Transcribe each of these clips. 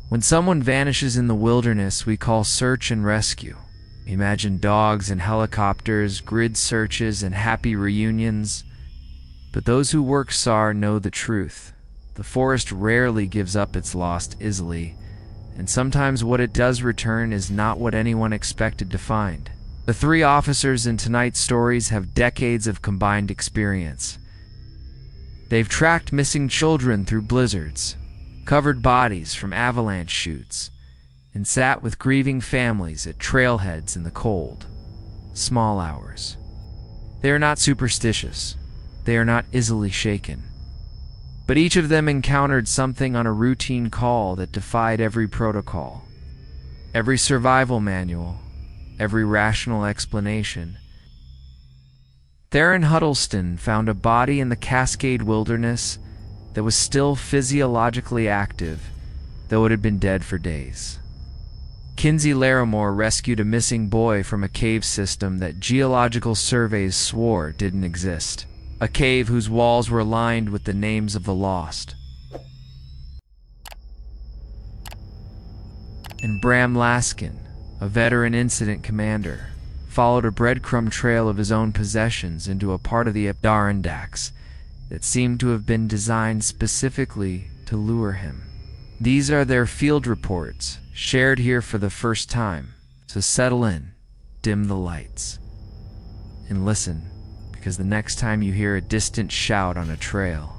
When someone vanishes in the wilderness, we call search and rescue. Imagine dogs and helicopters, grid searches, and happy reunions. But those who work SAR know the truth. The forest rarely gives up its lost easily, and sometimes what it does return is not what anyone expected to find. The three officers in tonight's stories have decades of combined experience. They've tracked missing children through blizzards, covered bodies from avalanche chutes, and sat with grieving families at trailheads in the cold, small hours. They are not superstitious. They are not easily shaken. But each of them encountered something on a routine call that defied every protocol, every survival manual, every rational explanation. Theron Huddleston found a body in the Cascade wilderness that was still physiologically active, though it had been dead for days. Kinsey Laramore rescued a missing boy from a cave system that geological surveys swore didn't exist. A cave whose walls were lined with the names of the lost. And Bram Laskin, a veteran incident commander, followed a breadcrumb trail of his own possessions into a part of the Adirondacks that seemed to have been designed specifically to lure him. These are their field reports, shared here for the first time, so settle in, dim the lights, and listen. Because the next time you hear a distant shout on a trail,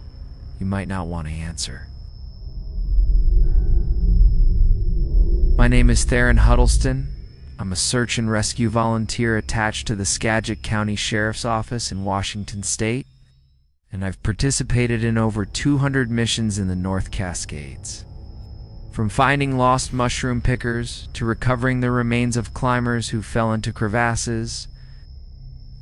you might not want to answer. My name is Theron Huddleston. I'm a search and rescue volunteer attached to the Skagit County Sheriff's Office in Washington State, and I've participated in over 200 missions in the North Cascades. From finding lost mushroom pickers to recovering the remains of climbers who fell into crevasses,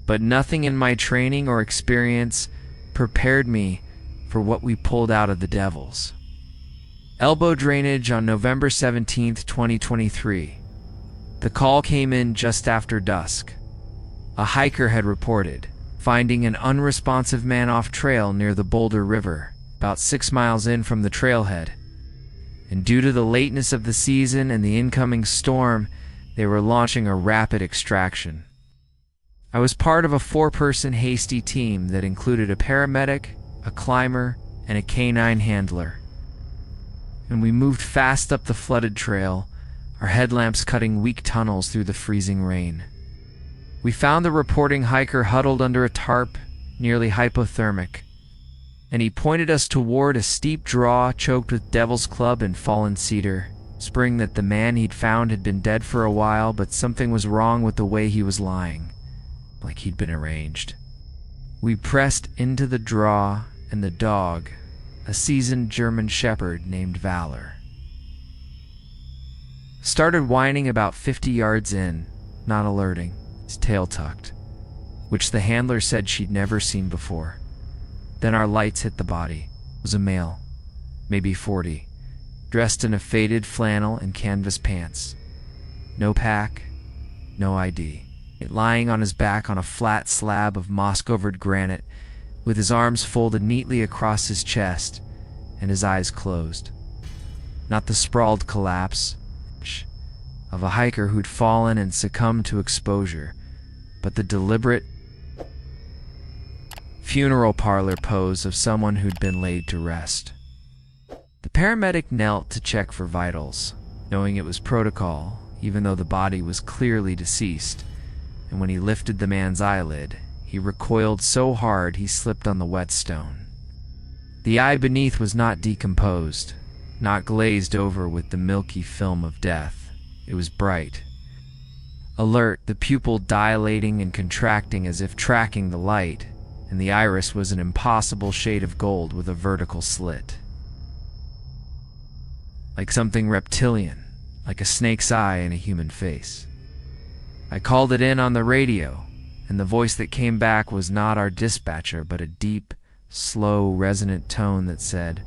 but nothing in my training or experience prepared me for what we pulled out of the Devils. Elbow drainage on November 17, 2023. The call came in just after dusk. A hiker had reported finding an unresponsive man off trail near the Boulder River, about 6 miles in from the trailhead. And due to the lateness of the season and the incoming storm, they were launching a rapid extraction. I was part of a 4-person hasty team that included a paramedic, a climber, and a canine handler. And we moved fast up the flooded trail, our headlamps cutting weak tunnels through the freezing rain. We found the reporting hiker huddled under a tarp, nearly hypothermic, and he pointed us toward a steep draw choked with devil's club and fallen cedar, whispering that the man he'd found had been dead for a while, but something was wrong with the way he was lying. Like he'd been arranged. We pressed into the draw, and the dog, a seasoned German shepherd named Valor, started whining about 50 yards in, not alerting, his tail tucked, which the handler said she'd never seen before. Then our lights hit the body. It was a male, maybe 40, dressed in a faded flannel and canvas pants. No pack, no ID. Lying on his back on a flat slab of moss-covered granite, with his arms folded neatly across his chest and his eyes closed. Not the sprawled collapse of a hiker who'd fallen and succumbed to exposure, but the deliberate funeral parlor pose of someone who'd been laid to rest. The paramedic knelt to check for vitals, knowing it was protocol, even though the body was clearly deceased. And when he lifted the man's eyelid, he recoiled so hard he slipped on the whetstone. The eye beneath was not decomposed, not glazed over with the milky film of death. It was bright, alert, the pupil dilating and contracting as if tracking the light, and the iris was an impossible shade of gold with a vertical slit. Like something reptilian, like a snake's eye in a human face. I called it in on the radio, and the voice that came back was not our dispatcher, but a deep, slow, resonant tone that said,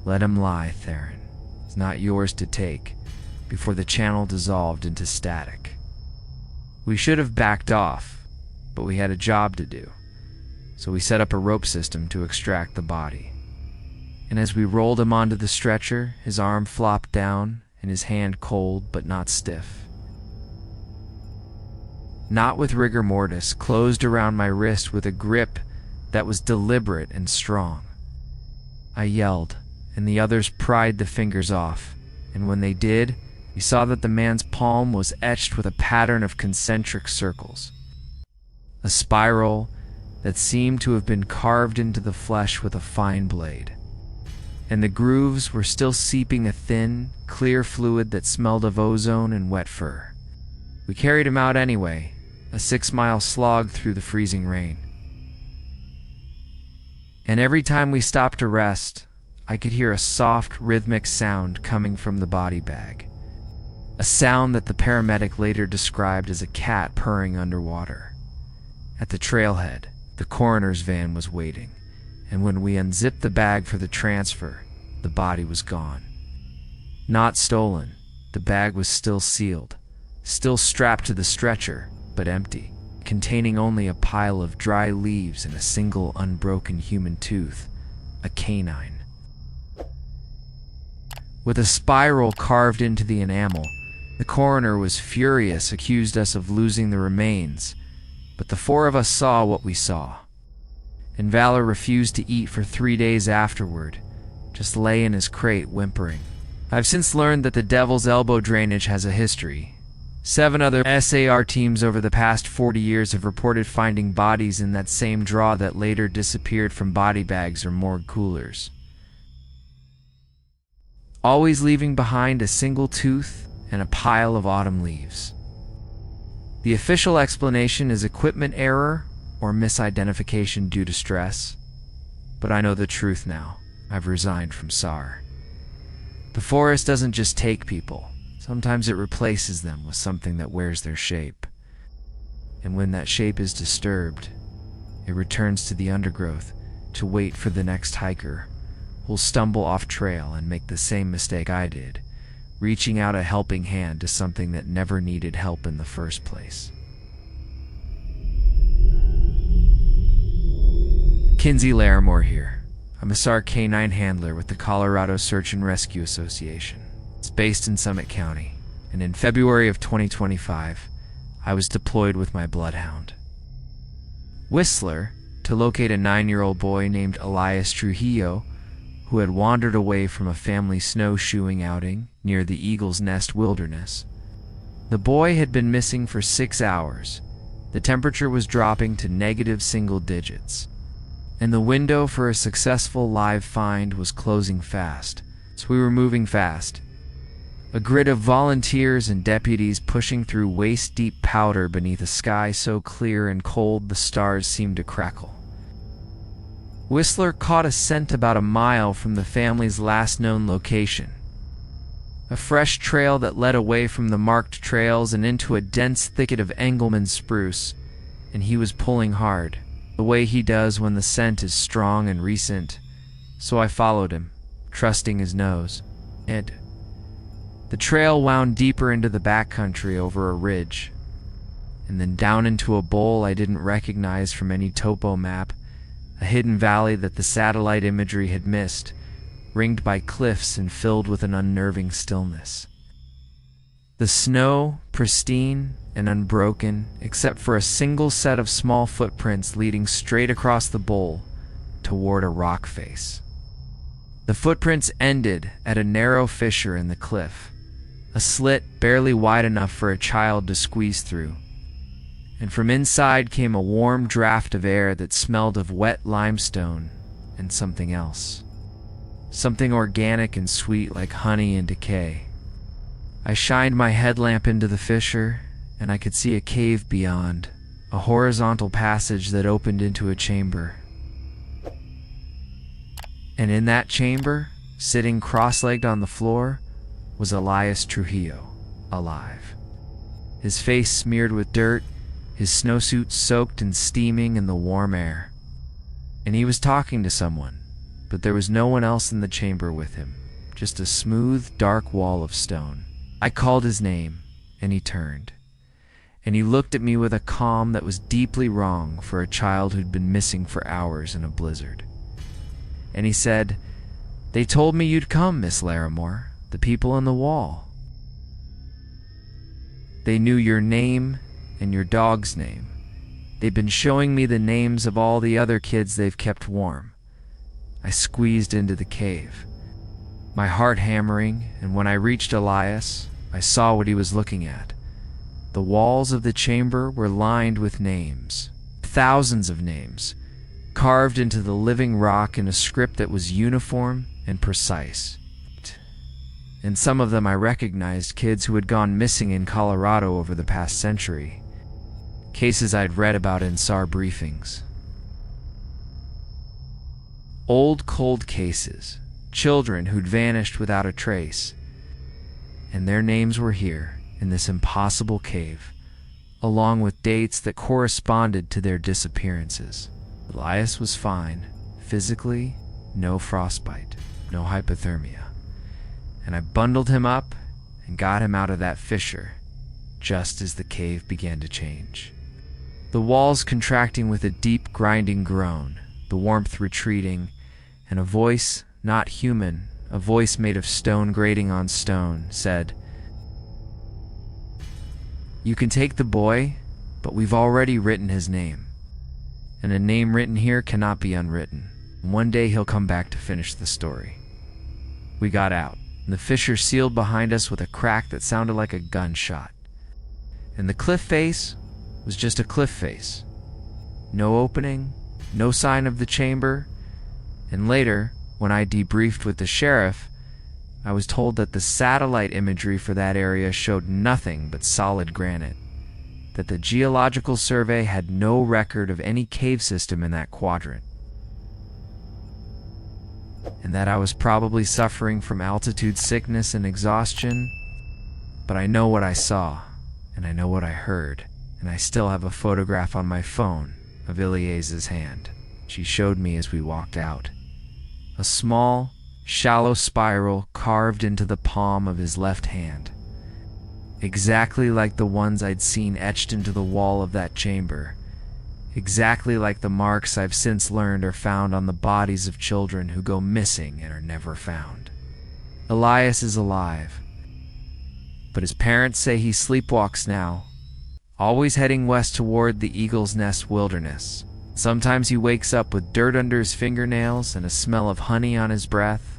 "Let him lie, Theron. It's not yours to take," before the channel dissolved into static. We should have backed off, but we had a job to do, so we set up a rope system to extract the body. And as we rolled him onto the stretcher, his arm flopped down, and his hand cold but not stiff. Not with rigor mortis, closed around my wrist with a grip that was deliberate and strong. I yelled, and the others pried the fingers off, and when they did, we saw that the man's palm was etched with a pattern of concentric circles. A spiral that seemed to have been carved into the flesh with a fine blade. And the grooves were still seeping a thin, clear fluid that smelled of ozone and wet fur. We carried him out anyway, a 6-mile slog through the freezing rain. And every time we stopped to rest, I could hear a soft, rhythmic sound coming from the body bag. A sound that the paramedic later described as a cat purring underwater. At the trailhead, the coroner's van was waiting, and when we unzipped the bag for the transfer, the body was gone. Not stolen, the bag was still sealed, still strapped to the stretcher, but empty, containing only a pile of dry leaves and a single unbroken human tooth, a canine. With a spiral carved into the enamel, the coroner was furious, accused us of losing the remains, but the 4 of us saw what we saw. And Valor refused to eat for 3 days afterward, just lay in his crate whimpering. I've since learned that the Devil's Elbow drainage has a history. 7 other SAR teams over the past 40 years have reported finding bodies in that same draw that later disappeared from body bags or morgue coolers, always leaving behind a single tooth and a pile of autumn leaves. The official explanation is equipment error or misidentification due to stress, but I know the truth now. I've resigned from SAR. The forest doesn't just take people. Sometimes it replaces them with something that wears their shape. And when that shape is disturbed, it returns to the undergrowth to wait for the next hiker who'll stumble off trail and make the same mistake I did, reaching out a helping hand to something that never needed help in the first place. Kinsey Laramore here. I'm a SAR K-9 handler with the Colorado Search and Rescue Association. It's based in Summit County, and in February of 2025, I was deployed with my bloodhound, Whistler, to locate a 9-year-old boy named Elias Trujillo, who had wandered away from a family snowshoeing outing near the Eagle's Nest Wilderness. The boy had been missing for 6 hours. The temperature was dropping to negative single digits, and the window for a successful live find was closing fast, so we were moving fast. A grid of volunteers and deputies pushing through waist-deep powder beneath a sky so clear and cold the stars seemed to crackle. Whistler caught a scent about a mile from the family's last known location. A fresh trail that led away from the marked trails and into a dense thicket of Engelmann spruce, and he was pulling hard, the way he does when the scent is strong and recent. So I followed him, trusting his nose. The trail wound deeper into the backcountry over a ridge, and then down into a bowl I didn't recognize from any topo map, a hidden valley that the satellite imagery had missed, ringed by cliffs and filled with an unnerving stillness. The snow, pristine and unbroken, except for a single set of small footprints leading straight across the bowl toward a rock face. The footprints ended at a narrow fissure in the cliff, a slit barely wide enough for a child to squeeze through, and from inside came a warm draft of air that smelled of wet limestone and something else. Something organic and sweet like honey and decay. I shined my headlamp into the fissure, and I could see a cave beyond, a horizontal passage that opened into a chamber. And in that chamber, sitting cross-legged on the floor, was Elias Trujillo, alive. His face smeared with dirt, his snowsuit soaked and steaming in the warm air. And he was talking to someone, but there was no one else in the chamber with him, just a smooth, dark wall of stone. I called his name, and he turned. And he looked at me with a calm that was deeply wrong for a child who'd been missing for hours in a blizzard. And he said, "They told me you'd come, Miss Laramore. The people on the wall. They knew your name and your dog's name. They've been showing me the names of all the other kids they've kept warm. I squeezed into the cave, my heart hammering, and when I reached Elias, I saw what he was looking at. The walls of the chamber were lined with names, thousands of names, carved into the living rock in a script that was uniform and precise. And some of them I recognized, kids who had gone missing in Colorado over the past century, cases I'd read about in SAR briefings. Old cold cases, children who'd vanished without a trace. And their names were here, in this impossible cave, along with dates that corresponded to their disappearances. Elias was fine, physically, no frostbite, no hypothermia. And I bundled him up and got him out of that fissure, just as the cave began to change. The walls contracting with a deep grinding groan, the warmth retreating, and a voice, not human, a voice made of stone grating on stone, said, "You can take the boy, but we've already written his name. And a name written here cannot be unwritten. One day he'll come back to finish the story." We got out, and the fissure sealed behind us with a crack that sounded like a gunshot. And the cliff face was just a cliff face. No opening, no sign of the chamber, and later, when I debriefed with the sheriff, I was told that the satellite imagery for that area showed nothing but solid granite, that the geological survey had no record of any cave system in that quadrant, and that I was probably suffering from altitude sickness and exhaustion. But I know what I saw, and I know what I heard, and I still have a photograph on my phone of Iliese's hand. She showed me as we walked out. A small, shallow spiral carved into the palm of his left hand, exactly like the ones I'd seen etched into the wall of that chamber, exactly like the marks I've since learned are found on the bodies of children who go missing and are never found. Elias is alive, but his parents say he sleepwalks now, always heading west toward the Eagle's Nest wilderness. Sometimes he wakes up with dirt under his fingernails and a smell of honey on his breath,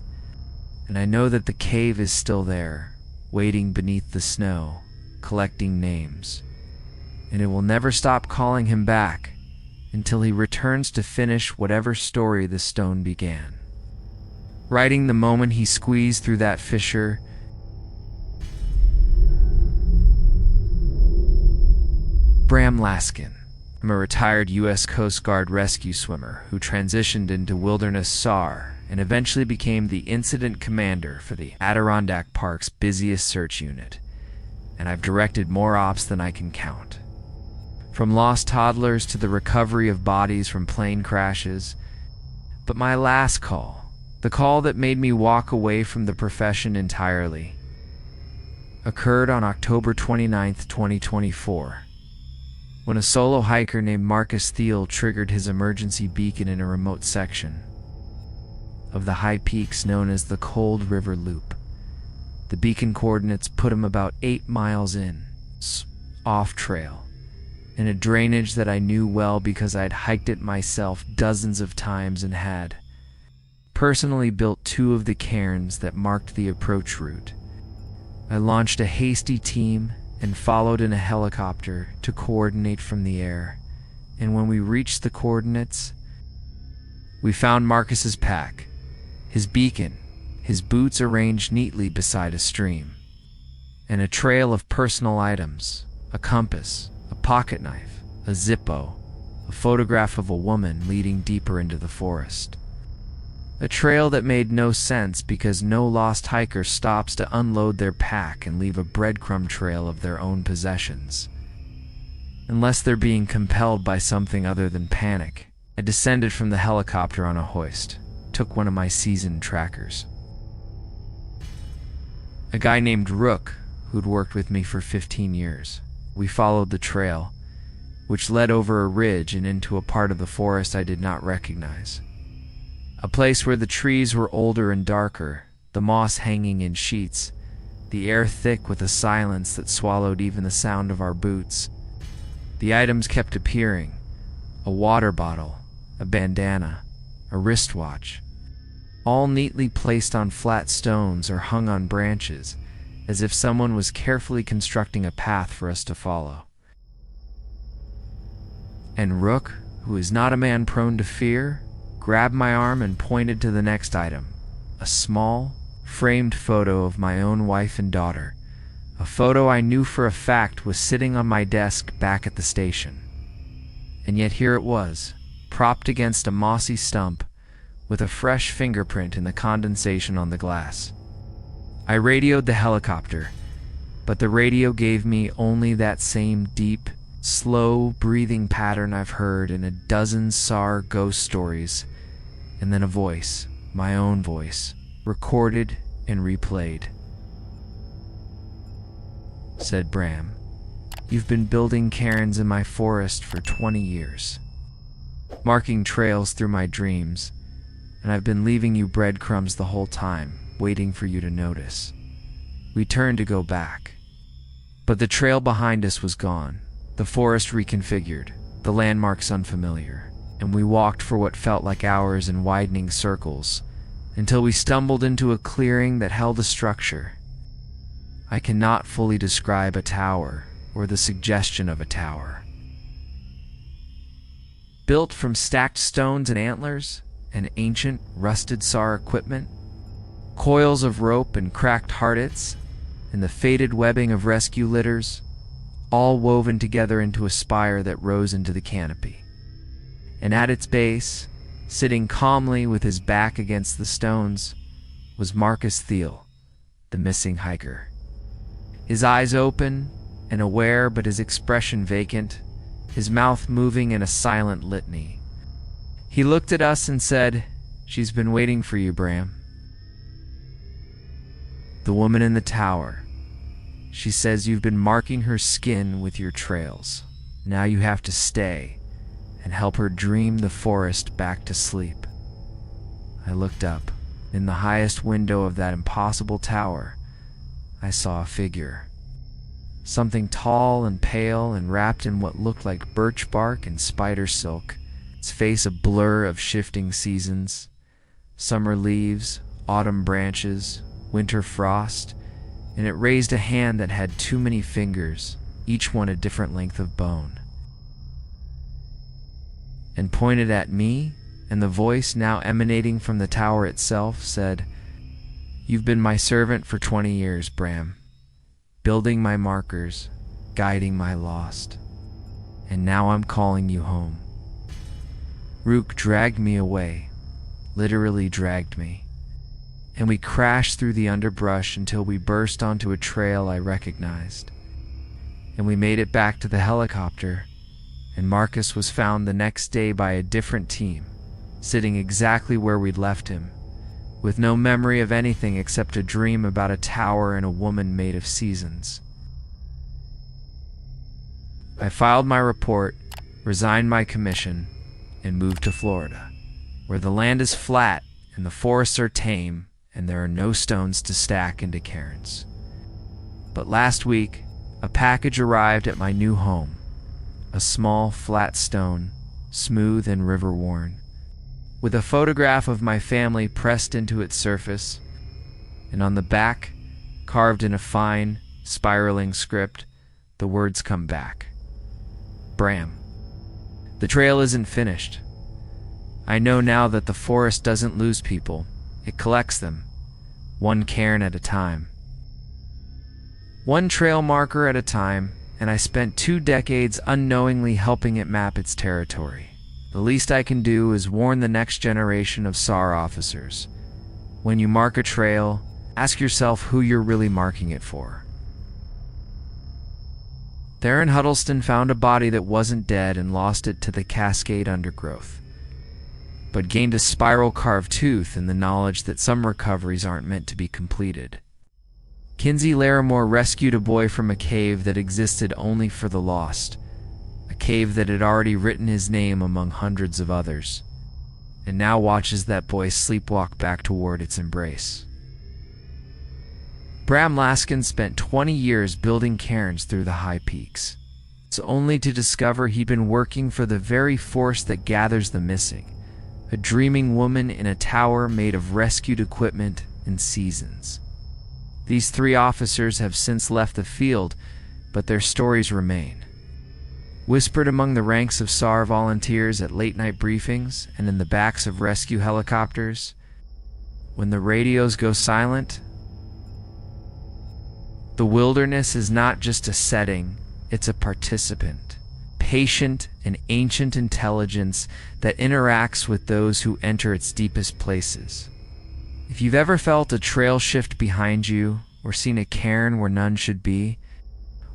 and I know that the cave is still there, waiting beneath the snow, collecting names, and it will never stop calling him back until he returns to finish whatever story the stone began. Writing the moment he squeezed through that fissure, Bram Laskin. I'm a retired U.S. Coast Guard rescue swimmer who transitioned into wilderness SAR and eventually became the incident commander for the Adirondack Park's busiest search unit, and I've directed more ops than I can count. From lost toddlers to the recovery of bodies from plane crashes. But my last call, the call that made me walk away from the profession entirely, occurred on October 29, 2024. When a solo hiker named Marcus Thiel triggered his emergency beacon in a remote section of the high peaks known as the Cold River Loop. The beacon coordinates put him about 8 miles in, off trail, in a drainage that I knew well because I'd hiked it myself dozens of times and had personally built 2 of the cairns that marked the approach route. I launched a hasty team and followed in a helicopter to coordinate from the air, and when we reached the coordinates, we found Marcus's pack, his beacon, his boots arranged neatly beside a stream, and a trail of personal items, a compass, a pocket knife, a Zippo, a photograph of a woman leading deeper into the forest. A trail that made no sense because no lost hiker stops to unload their pack and leave a breadcrumb trail of their own possessions. Unless they're being compelled by something other than panic. I descended from the helicopter on a hoist, took one of my seasoned trackers. A guy named Rook, who'd worked with me for 15 years. We followed the trail, which led over a ridge and into a part of the forest I did not recognize. A place where the trees were older and darker, the moss hanging in sheets, the air thick with a silence that swallowed even the sound of our boots. The items kept appearing: a water bottle, a bandana, a wristwatch, all neatly placed on flat stones or hung on branches, as if someone was carefully constructing a path for us to follow. And Rook, who is not a man prone to fear, grabbed my arm and pointed to the next item, a small, framed photo of my own wife and daughter, a photo I knew for a fact was sitting on my desk back at the station. And yet here it was, propped against a mossy stump, with a fresh fingerprint in the condensation on the glass. I radioed the helicopter, but the radio gave me only that same deep, slow breathing pattern I've heard in a dozen SAR ghost stories, and then a voice, my own voice, recorded and replayed. Said Bram, "You've been building cairns in my forest for 20 years, marking trails through my dreams, and I've been leaving you breadcrumbs the whole time, waiting for you to notice." We turned to go back, but the trail behind us was gone, the forest reconfigured, the landmarks unfamiliar, and we walked for what felt like hours in widening circles, until we stumbled into a clearing that held a structure. I cannot fully describe a tower, or the suggestion of a tower. Built from stacked stones and antlers, and ancient, rusted SAR equipment, coils of rope and cracked hardits, and the faded webbing of rescue litters, all woven together into a spire that rose into the canopy. And at its base, sitting calmly with his back against the stones, was Marcus Thiel, the missing hiker. His eyes open and aware, but his expression vacant, his mouth moving in a silent litany. He looked at us and said, "She's been waiting for you, Bram. The woman in the tower. She says you've been marking her skin with your trails. Now you have to stay and help her dream the forest back to sleep." I looked up. In the highest window of that impossible tower, I saw a figure. Something tall and pale and wrapped in what looked like birch bark and spider silk, its face a blur of shifting seasons, summer leaves, autumn branches, winter frost, and it raised a hand that had too many fingers, each one a different length of bone, and pointed at me, and the voice, now emanating from the tower itself, said, "You've been my servant for 20 years, Bram, building my markers, guiding my lost, and now I'm calling you home." Rook dragged me away, literally dragged me, and we crashed through the underbrush until we burst onto a trail I recognized. And we made it back to the helicopter, and Marcus was found the next day by a different team, sitting exactly where we'd left him, with no memory of anything except a dream about a tower and a woman made of seasons. I filed my report, resigned my commission, and moved to Florida, where the land is flat and the forests are tame and there are no stones to stack into cairns. But last week, a package arrived at my new home, a small flat stone, smooth and river-worn, with a photograph of my family pressed into its surface, and on the back, carved in a fine, spiraling script, the words come back. Bram. The trail isn't finished. I know now that the forest doesn't lose people, it collects them, one cairn at a time. One trail marker at a time, and I spent 2 decades unknowingly helping it map its territory. The least I can do is warn the next generation of SAR officers. When you mark a trail, ask yourself who you're really marking it for. Theron Huddleston found a body that wasn't dead and lost it to the Cascade undergrowth, but gained a spiral-carved tooth in the knowledge that some recoveries aren't meant to be completed. Kinsey Laramore rescued a boy from a cave that existed only for the lost, a cave that had already written his name among hundreds of others, and now watches that boy sleepwalk back toward its embrace. Bram Laskin spent 20 years building cairns through the high peaks. It's only to discover he'd been working for the very force that gathers the missing, a dreaming woman in a tower made of rescued equipment and seasons. These 3 officers have since left the field, but their stories remain. Whispered among the ranks of SAR volunteers at late-night briefings and in the backs of rescue helicopters, when the radios go silent, the wilderness is not just a setting, it's a participant, patient and ancient intelligence that interacts with those who enter its deepest places. If you've ever felt a trail shift behind you, or seen a cairn where none should be,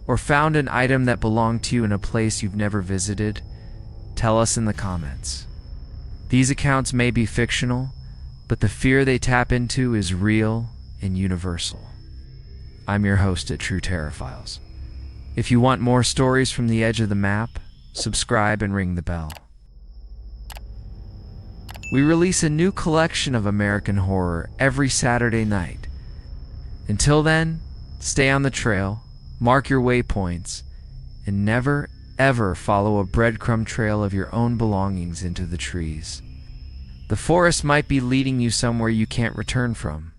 or found an item that belonged to you in a place you've never visited, tell us in the comments. These accounts may be fictional, but the fear they tap into is real and universal. I'm your host at True Terraphiles. If you want more stories from the edge of the map, subscribe and ring the bell. We release a new collection of American horror every Saturday night. Until then, stay on the trail, mark your waypoints, and never, ever follow a breadcrumb trail of your own belongings into the trees. The forest might be leading you somewhere you can't return from.